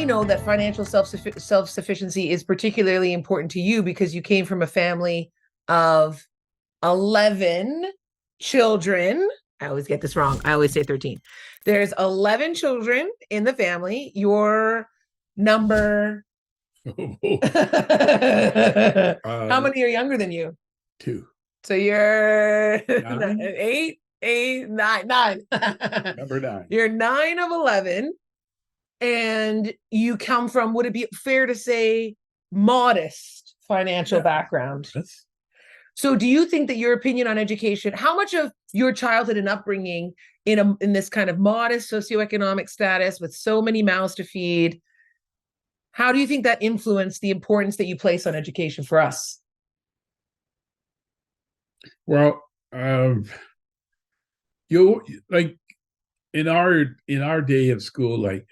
I know that financial self-sufficiency is particularly important to you because you came from a family of 11 children. I always get this wrong. I always say 13. There's 11 children in the family. You're number. How many are younger than you? Two. So you're Nine? eight, nine. Number nine. You're 9 of 11. And you come from, would it be fair to say, modest financial background? So do you think that your opinion on education, how much of your childhood and upbringing in this kind of modest socioeconomic status with so many mouths to feed, how do you think that influenced the importance that you place on education for us? Well, you like in our day of school, like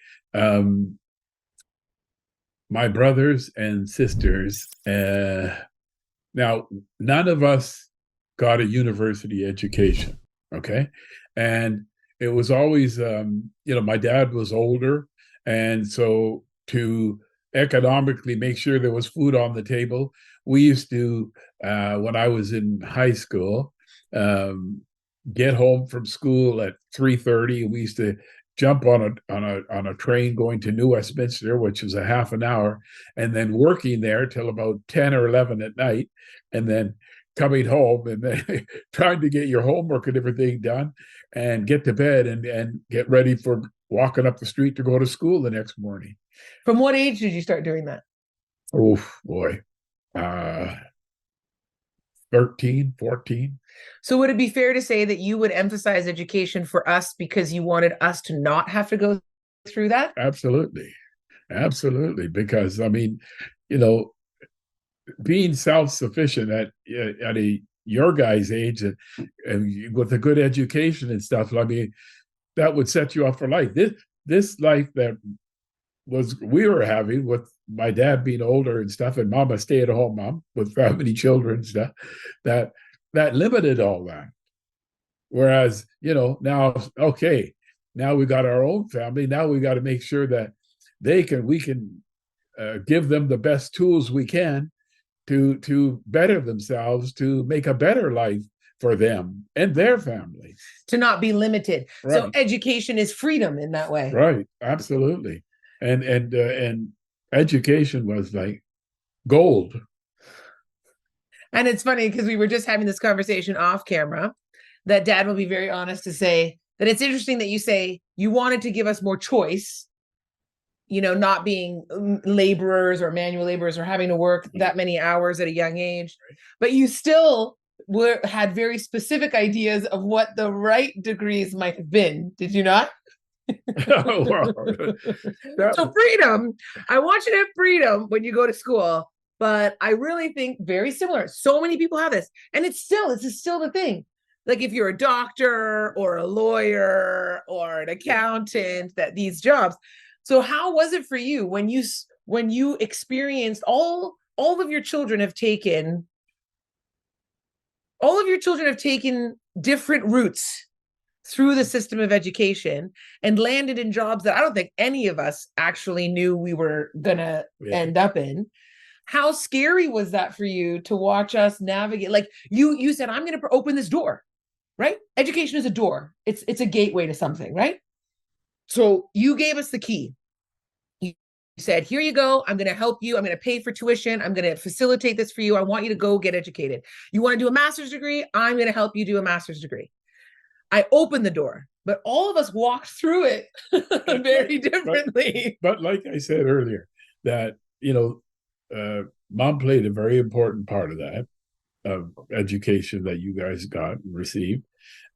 my brothers and sisters, now none of us got a university education, okay? And it was always, my dad was older, and so to economically make sure there was food on the table, we used to, when I was in high school, get home from school at 3:30. We used to jump on a train going to New Westminster, which was a half an hour, and then working there till about 10 or 11 at night, and then coming home and then trying to get your homework and everything done and get to bed and get ready for walking up the street to go to school the next morning. From what age did you start doing that? Oh boy. 13, 14. So would it be fair to say that you would emphasize education for us because you wanted us to not have to go through that? Absolutely. Absolutely. Because I mean, being self-sufficient at your guy's age and with a good education and stuff, I mean, that would set you up for life. This life that we were having with my dad being older and stuff, and mom a stay-at-home mom with family children and stuff, that limited all that. Whereas, now, okay, now we got our own family. Now we got to make sure that we can give them the best tools we can to better themselves, to make a better life for them and their families. To not be limited. Right. So education is freedom in that way. Right. Absolutely. And education was like gold. And it's funny because we were just having this conversation off camera that Dad will be very honest to say that it's interesting that you say you wanted to give us more choice, not being laborers or manual laborers or having to work that many hours at a young age, but you still had very specific ideas of what the right degrees might have been. Did you not? Oh, wow. So freedom, I want you to have freedom when you go to school, but I really think very similar. So many people have this, and it's still the thing. Like if you're a doctor or a lawyer or an accountant, that these jobs. So how was it for you when you experienced all of your children have taken different routes through the system of education and landed in jobs that I don't think any of us actually knew we were gonna end up in? How scary was that for you to watch us navigate? Like you said, I'm going to open this door, right? Education is a door. It's a gateway to something, right? So you gave us the key. You said, here you go. I'm going to help you. I'm going to pay for tuition. I'm going to facilitate this for you. I want you to go get educated. You want to do a master's degree? I'm going to help you do a master's degree. I opened the door, but all of us walked through it very differently. But like I said earlier, that, mom played a very important part of that, of education that you guys got and received.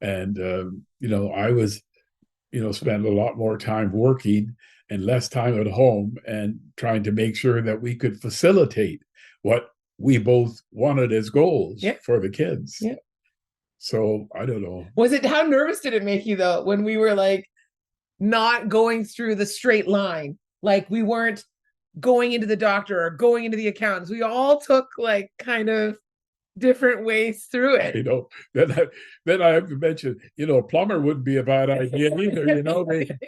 And, I was, spent a lot more time working and less time at home and trying to make sure that we could facilitate what we both wanted as goals for the kids. Yeah. So I don't know. How nervous did it make you though, when we were like not going through the straight line? Like we weren't going into the doctor or going into the accountants. We all took like kind of different ways through it. Then I have to mention, a plumber wouldn't be a bad idea either.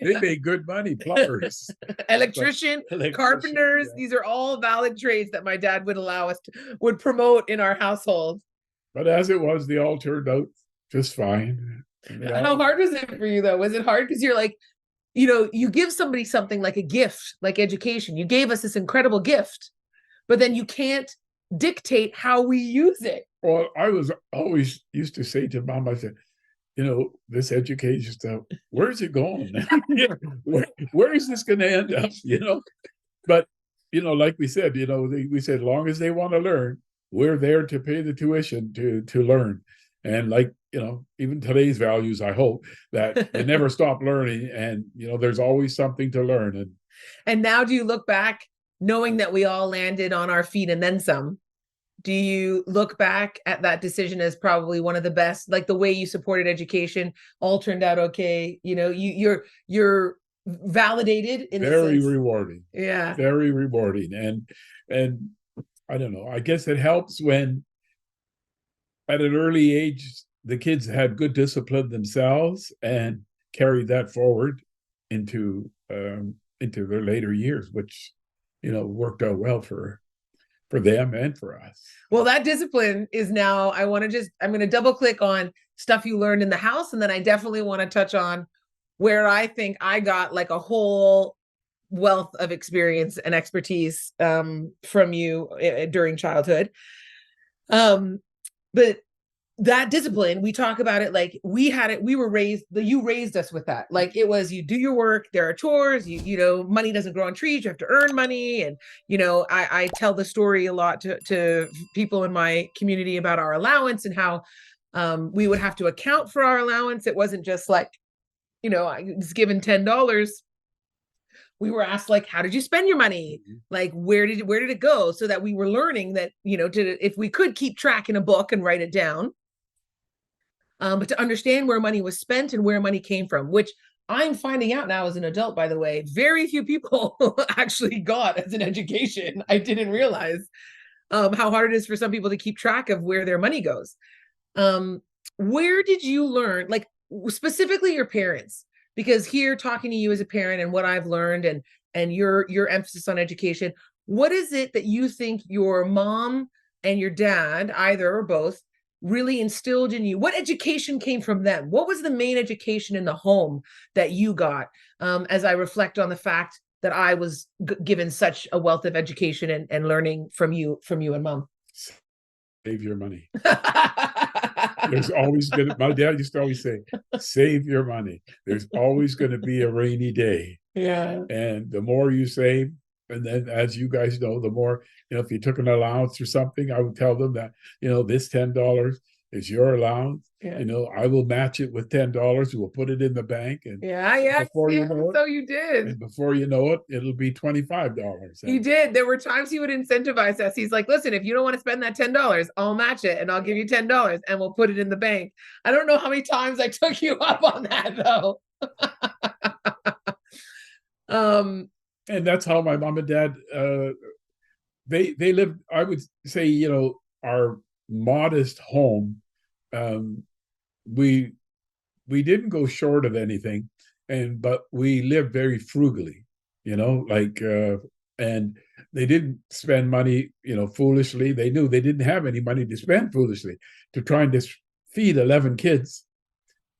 They make good money, plumbers. Electrician, carpenters, these are all valid trades that my dad would allow us would promote in our household. But as it was, they all turned out just fine. How hard was it for you though? Was it hard? Because you're like, you give somebody something like a gift, like education. You gave us this incredible gift, but then you can't dictate how we use it. Well, I was always used to say to Mom, I said, this education stuff, where's it going? where is this going to end up? But, like we said, we said, as long as they want to learn, we're there to pay the tuition to learn. And even today's values, I hope that they never stop learning, and there's always something to learn. And now, do you look back, knowing that we all landed on our feet and then some? Do you look back at that decision as probably one of the best? Like the way you supported education, all turned out okay. You're validated in very rewarding. Yeah, very rewarding, and I don't know. I guess it helps when at an early age, the kids had good discipline themselves and carried that forward into their later years, which, worked out well for them and for us. Well, that discipline is now, I'm going to double click on stuff you learned in the house. And then I definitely want to touch on where I think I got like a whole wealth of experience and expertise from you during childhood. But that discipline, we talk about it like we had it, you raised us with that. Like it was, you do your work, there are chores, money doesn't grow on trees, you have to earn money. And, I tell the story a lot to people in my community about our allowance and how we would have to account for our allowance. It wasn't just like, I was given $10. We were asked, like, how did you spend your money? Like, where did it go? So that we were learning that, if we could keep track in a book and write it down, but to understand where money was spent and where money came from, which I'm finding out now as an adult, by the way, very few people actually got as an education. I didn't realize how hard it is for some people to keep track of where their money goes. Where did you learn, like specifically your parents? Because here, talking to you as a parent and what I've learned and your emphasis on education, what is it that you think your mom and your dad, either or both, really instilled in you? What education came from them? What was the main education in the home that you got? As I reflect on the fact that I was given such a wealth of education and learning from you and Mom. Save your money. There's always going to, my dad used to always say, save your money. There's always going to be a rainy day. Yeah. And the more you save, and then as you guys know, the more, if you took an allowance or something, I would tell them that, this $10 is your allowance. Yeah. I will match it with $10. We'll put it in the bank. And before you know it, so you did. And before you know it, it'll be $25. He did. There were times he would incentivize us. He's like, listen, if you don't want to spend that $10, I'll match it and I'll give you $10 and we'll put it in the bank. I don't know how many times I took you up on that though. And that's how my mom and dad, they lived, I would say, our modest home. We didn't go short of anything, but we lived very frugally, and they didn't spend money, foolishly. They knew they didn't have any money to spend foolishly to try and just feed 11 kids.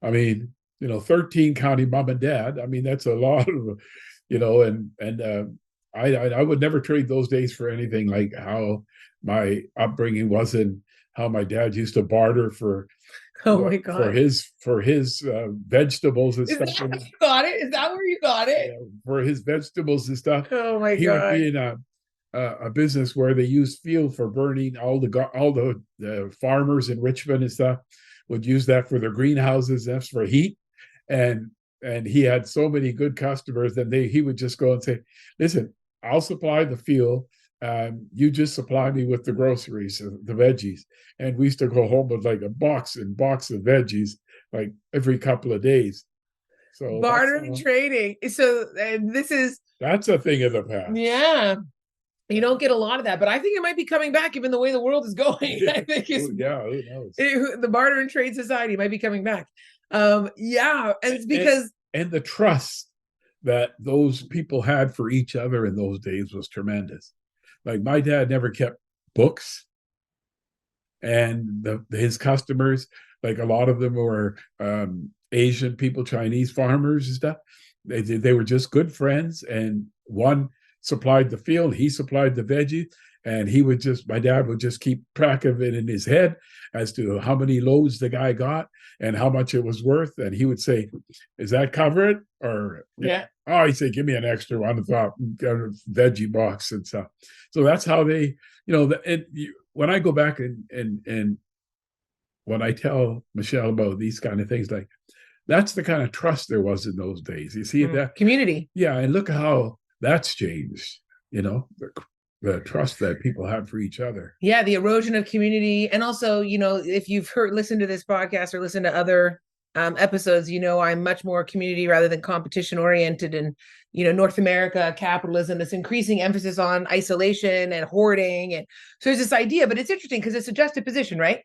I mean, 13 counting mom and dad. I mean, that's a lot of, I would never trade those days for anything like how my upbringing was and how my dad used to barter for my God. for his vegetables and stuff. That you got it? Is that where you got it? For his vegetables and stuff. Oh my God. He would be in a business where they used fuel for burning. All the farmers in Richmond and stuff would use that for their greenhouses. That's for heat. And he had so many good customers that he would just go and say, listen, I'll supply the fuel. You just supply me with the groceries, the veggies. And we used to go home with like a box of veggies like every couple of days. So bartering, trading. So, and that's a thing of the past. Yeah. You don't get a lot of that, but I think it might be coming back given the way the world is going. I think who knows? The barter and trade society might be coming back. And it's because and the trust that those people had for each other in those days was tremendous. Like my dad never kept books, and his customers, like a lot of them were Asian people, Chinese farmers and stuff. They were just good friends, and one supplied the field, he supplied the veggies, and my dad would just keep track of it in his head as to how many loads the guy got and how much it was worth. And he would say, "Is that covered?" Or oh, he'd say, "Give me an extra one, veggie box and stuff." So that's how they, when I go back and when I tell Michelle about these kind of things, like that's the kind of trust there was in those days. You see that community, and look how that's changed. The trust that people have for each other. Yeah, the erosion of community, and also, if you've listened to this podcast or listened to other episodes, I'm much more community rather than competition oriented. And North America capitalism, this increasing emphasis on isolation and hoarding, and so there's this idea, but it's interesting because it's a juxtaposition, right?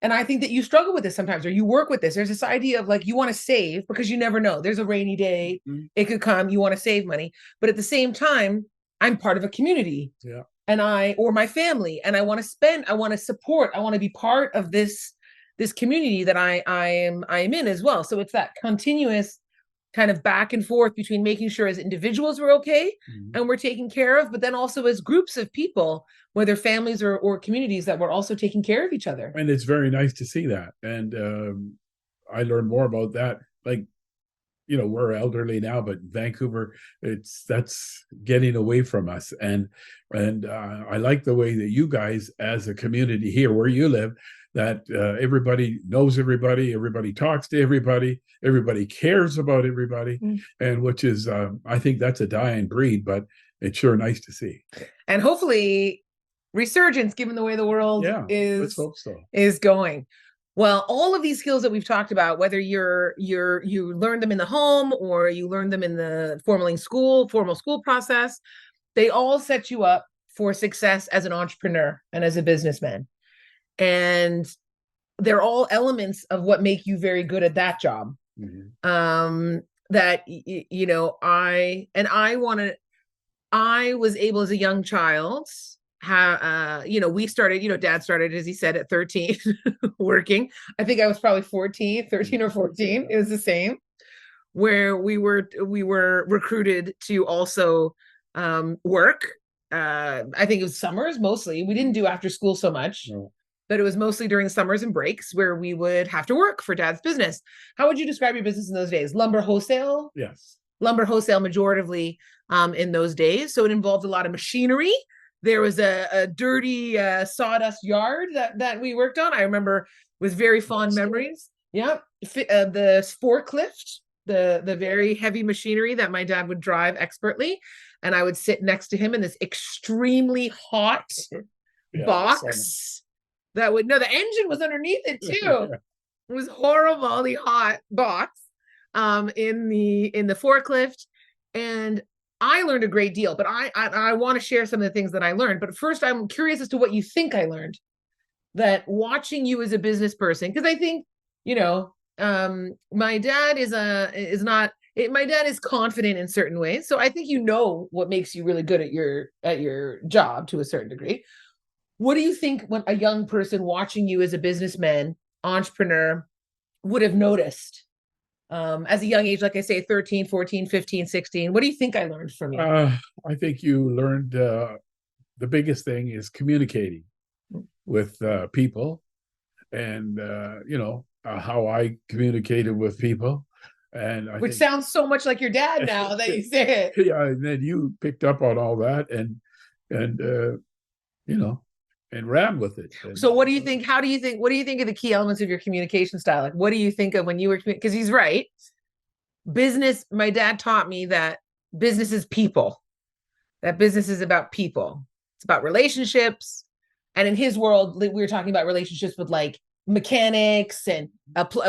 And I think that you struggle with this sometimes, or you work with this. There's this idea of like, you want to save because you never know. There's a rainy day, it could come, you want to save money. But at the same time, I'm part of a community. Yeah. And or my family, and I want to spend, I want to support, I want to be part of this community that I am in as well. So it's that continuous kind of back and forth between making sure as individuals we're okay and we're taken care of, but then also as groups of people, whether families or communities, that we're also taking care of each other. And it's very nice to see that. And I learned more about that. Like, we're elderly now, but Vancouver, that's getting away from us. And I like the way that you guys, as a community here where you live, that everybody knows everybody talks to everybody cares about everybody, and which is, I think that's a dying breed, but it's sure nice to see. And hopefully resurgence, given the way the world let's hope so. is going. Well, all of these skills that we've talked about, whether you learned them in the home or you learned them in the formal school process, they all set you up for success as an entrepreneur and as a businessman. And they're all elements of what make you very good at that job. That, I was able as a young child, we started, Dad started, as he said, at 13 working. I think I was probably 13 or 14. It was the same, where we were recruited to also work. I think it was summers mostly. We didn't do after school so much. No. But it was mostly during summers and breaks where we would have to work for Dad's business. How would you describe your business in those days? Lumber wholesale? Yes. Lumber wholesale majoritively in those days. So it involved a lot of machinery. There was a dirty sawdust yard that we worked on. I remember with very fond memories. Yeah. The forklift, the very heavy machinery that my dad would drive expertly. And I would sit next to him in this extremely hot box. The engine was underneath it too. It was horribly hot box in the forklift. And I learned a great deal, but I want to share some of the things that I learned. But first, I'm curious as to what you think I learned. That watching you as a business person, because I think, my dad my dad is confident in certain ways. So I think what makes you really good at your job to a certain degree. What do you think when a young person watching you as a businessman, entrepreneur, would have noticed as a young age, like I say, 13, 14, 15, 16? What do you think I learned from you? I think you learned the biggest thing is communicating with people, and how I communicated with people. And which sounds so much like your dad now that you say it. Yeah, and then you picked up on all that and ran with it. So what do you think? What do you think of the key elements of your communication style? Like, what do you think of when you were, because he's right. Business, my dad taught me that business is people, that business is about people. It's about relationships. And in his world, we were talking about relationships with like mechanics and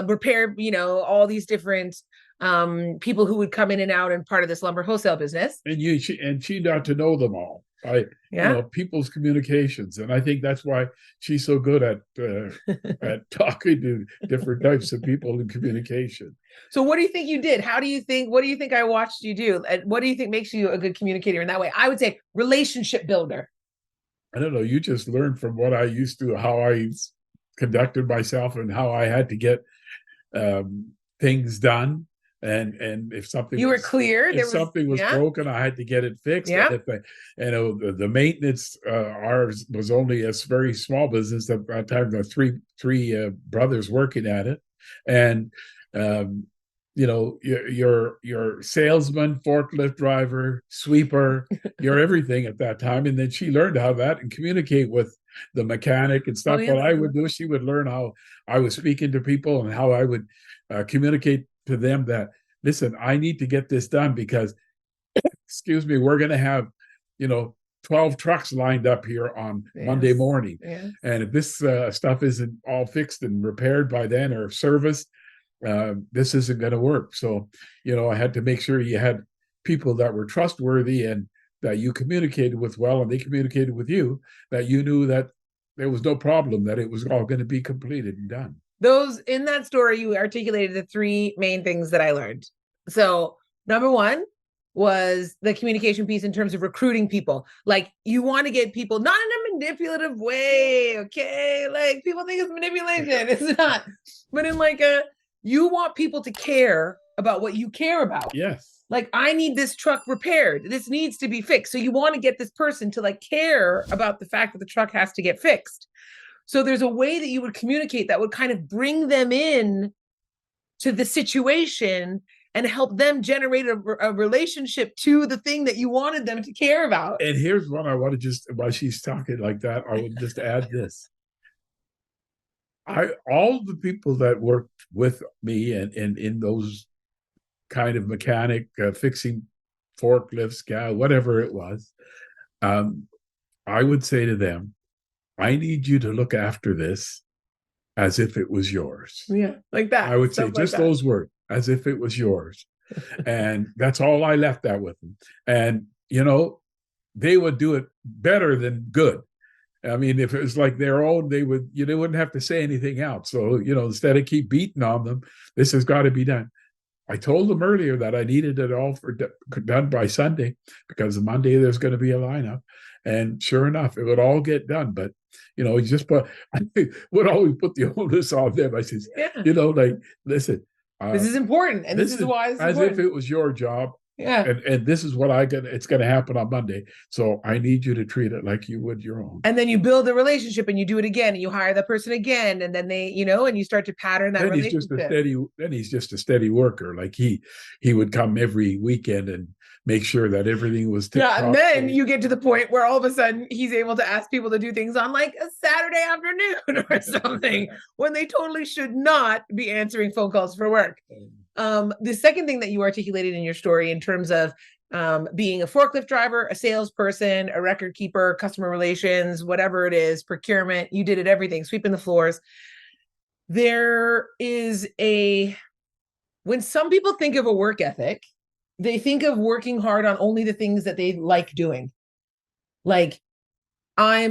repair, all these different people who would come in and out and part of this lumber wholesale business. And she got to know them all. by Yeah. people's communications, and I think that's why she's so good at talking to different types of people in communication. So what do you think you did? What do you think I watched you do? And what do you think makes you a good communicator in that way? I would say relationship builder. I don't know. You just learned from what I used to, how I conducted myself and how I had to get things done. And if something you were clear, if something was broken, I had to get it fixed. Yeah. And if the maintenance, ours was only a very small business at that time. The three brothers working at it, and your salesman, forklift driver, sweeper, you're everything at that time. And then she learned how that and communicate with the mechanic and stuff. What I would do, she would learn how I was speaking to people and how I would communicate to them that, listen, I need to get this done because, excuse me, we're going to have, 12 trucks lined up here on Monday morning. Yes. And if this stuff isn't all fixed and repaired by then or serviced, this isn't going to work. So, I had to make sure you had people that were trustworthy and that you communicated with well, and they communicated with you, that you knew that there was no problem, that it was all going to be completed and done. Those in that story, you articulated the three main things that I learned. So number one was the communication piece in terms of recruiting people. Like, you want to get people not in a manipulative way, okay? Like, people think it's manipulation. It's not. But in you want people to care about what you care about. Yes. Like, I need this truck repaired. This needs to be fixed. So you want to get this person to care about the fact that the truck has to get fixed. So there's a way that you would communicate that would kind of bring them in to the situation and help them generate a relationship to the thing that you wanted them to care about. And here's what I want to just, while she's talking like that, I would just add this. All the people that worked with me and in those kind of mechanic, fixing forklifts, whatever it was, I would say to them, I need you to look after this as if it was yours. Yeah, like that. I would say just those words, as if it was yours. And that's all I left that with them. And, they would do it better than good. I mean, if it was like their own, they wouldn't have to say anything else. So, instead of keep beating on them, this has got to be done. I told them earlier that I needed it all done by Sunday, because Monday there's going to be a lineup. And sure enough, it would all get done. But, I would always put the onus on them. I said, listen. This is important. And this is why it's as important. if it was your job. Yeah. And this is what it's going to happen on Monday. So I need you to treat it like you would your own. And then you build a relationship and you do it again and you hire that person again. And then they, and you start to pattern that relationship. He's just a steady worker. Like he would come every weekend and make sure that everything was tip-top. And then you get to the point where all of a sudden he's able to ask people to do things on a Saturday afternoon or something when they totally should not be answering phone calls for work. The second thing that you articulated in your story in terms of being a forklift driver, a salesperson, a record keeper, customer relations, whatever it is, procurement, you did it, everything, sweeping the floors. There is when some people think of a work ethic, they think of working hard on only the things that they like doing. Like, I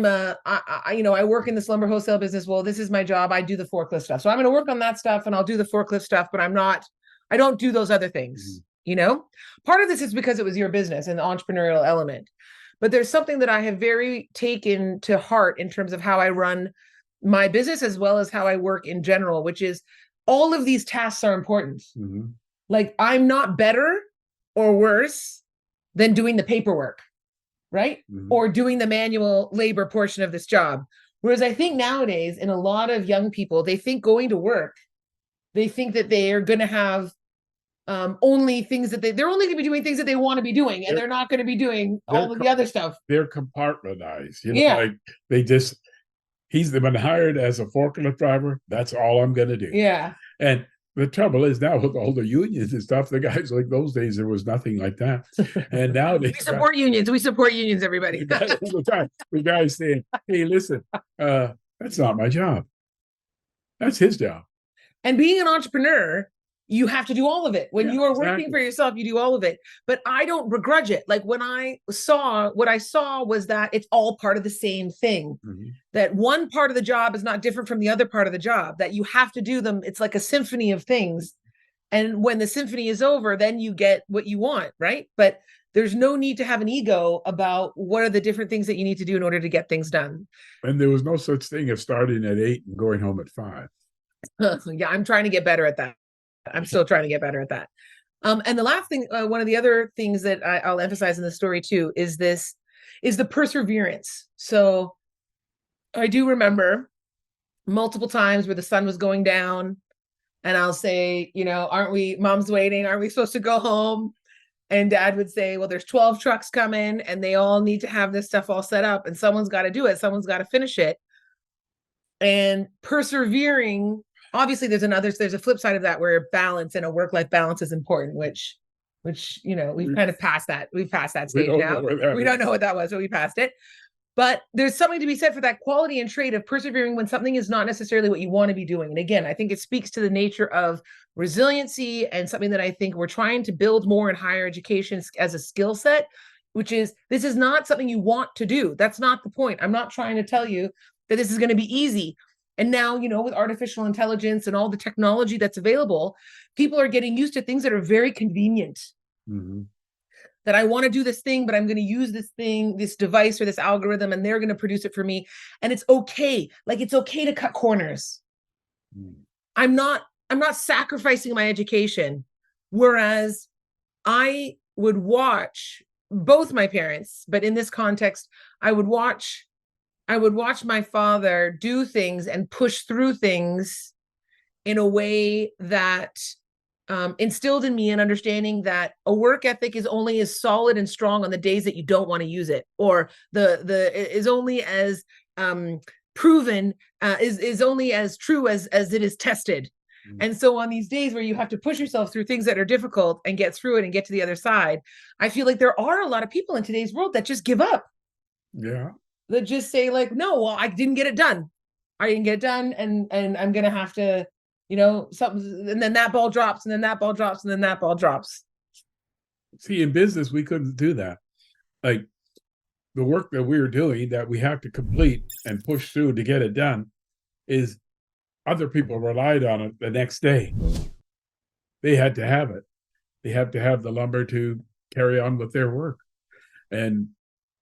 work in this lumber wholesale business. Well, this is my job. I do the forklift stuff. So I'm going to work on that stuff and I'll do the forklift stuff, but I don't do those other things. Mm-hmm. Part of this is because it was your business and the entrepreneurial element, but there's something that I have very taken to heart in terms of how I run my business as well as how I work in general, which is all of these tasks are important. Mm-hmm. Like, I'm not better or worse than doing the paperwork, right? Mm-hmm. Or doing the manual labor portion of this job. Whereas I think nowadays in a lot of young people, they think going to work, they think that they are going to have only things that they're only going to be doing things that they want to be doing, and they're not going to be doing all of the other stuff. They're compartmentalized. Like he's been hired as a forklift driver. That's all I'm going to do. Yeah. And the trouble is now with all the unions and stuff, the guys like those days, there was nothing like that. And now we support unions. We support unions, everybody. The guy's saying, hey, listen, that's not my job. That's his job. And being an entrepreneur, you have to do all of it. When you are working for yourself, you do all of it. But I don't begrudge it. Like when what I saw was that it's all part of the same thing. Mm-hmm. That one part of the job is not different from the other part of the job, that you have to do them. It's like a symphony of things. And when the symphony is over, then you get what you want, right? But there's no need to have an ego about what are the different things that you need to do in order to get things done. And there was no such thing as starting at 8 and going home at 5. Yeah, I'm trying to get better at that. I'm still trying to get better at that. And the last thing, one of the other things that I'll emphasize in the story too, is the perseverance. So I do remember multiple times where the sun was going down and I'll say, mom's waiting. Aren't we supposed to go home? And dad would say, well, there's 12 trucks coming and they all need to have this stuff all set up and someone's got to do it. Someone's got to finish it. And persevering, obviously there's a flip side of that where balance and a work-life balance is important, which we've kind of passed that. We've passed that stage now. We don't know what that was, but we passed it. But there's something to be said for that quality and trait of persevering when something is not necessarily what you want to be doing. And again, I think it speaks to the nature of resiliency and something that I think we're trying to build more in higher education as a skill set, which is this is not something you want to do. That's not the point. I'm not trying to tell you that this is going to be easy. And now, with artificial intelligence and all the technology that's available, people are getting used to things that are very convenient. Mm-hmm. That I want to do this thing, but I'm going to use this device or this algorithm, and they're going to produce it for me. And it's okay. Like, it's okay to cut corners. Mm. I'm not sacrificing my education. Whereas I would watch both my parents, but in this context, I would watch my father do things and push through things in a way that instilled in me an understanding that a work ethic is only as solid and strong on the days that you don't want to use it, or is only as proven, is only as true as it is tested. Mm-hmm. And so on these days where you have to push yourself through things that are difficult and get through it and get to the other side, I feel like there are a lot of people in today's world that just give up. Yeah. That just say like, no, well, I didn't get it done. I didn't get it done. And I'm going to have to, something, and then that ball drops, and then that ball drops, and then that ball drops. See, in business, we couldn't do that. Like the work that we were doing that we have to complete and push through to get it done is other people relied on it the next day. They had to have it. They have to have the lumber to carry on with their work. And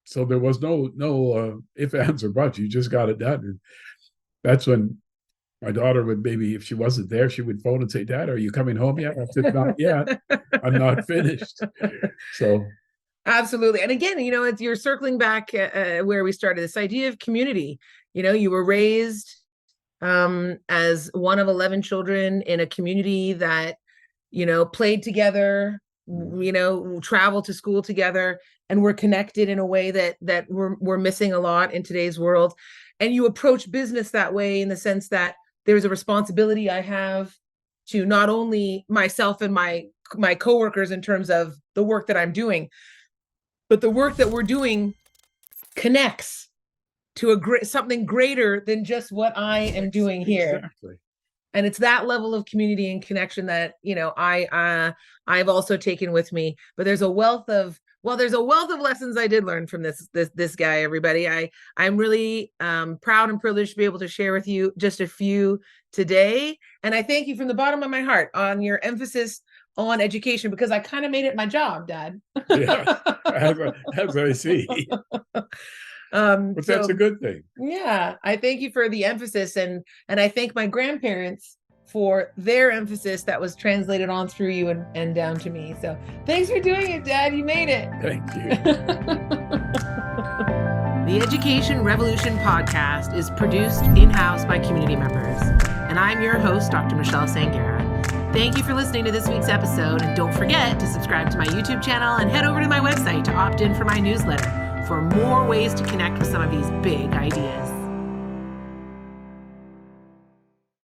so there was no ifs, ands, or buts. You just got it done. And that's when my daughter would, maybe if she wasn't there, she would phone and say, Dad, are you coming home yet? I said, not yet. I'm not finished. So. Absolutely. And again, you're circling back where we started, this idea of community. You were raised as one of 11 children in a community that, played together, traveled to school together, and we're connected in a way that we're missing a lot in today's world. And you approach business that way in the sense that there's a responsibility I have to not only myself and my coworkers in terms of the work that I'm doing, but the work that we're doing connects to something greater than just what I am doing here. Exactly. And it's that level of community and connection that, I've also taken with me. But there's a wealth of lessons I did learn from this guy, everybody. I'm really proud and privileged to be able to share with you just a few today. And I thank you from the bottom of my heart on your emphasis on education, because I kind of made it my job, Dad. Yeah, as I see. But that's a good thing. Yeah, I thank you for the emphasis, and I thank my grandparents for their emphasis that was translated on through you and down to me. So thanks for doing it, Dad. You made it. Thank you. The Education Revolution podcast is produced in-house by community members, and I'm your host, Dr. Michelle Sengara. Thank you for listening to this week's episode, and don't forget to subscribe to my YouTube channel and head over to my website to opt in for my newsletter for more ways to connect with some of these big ideas.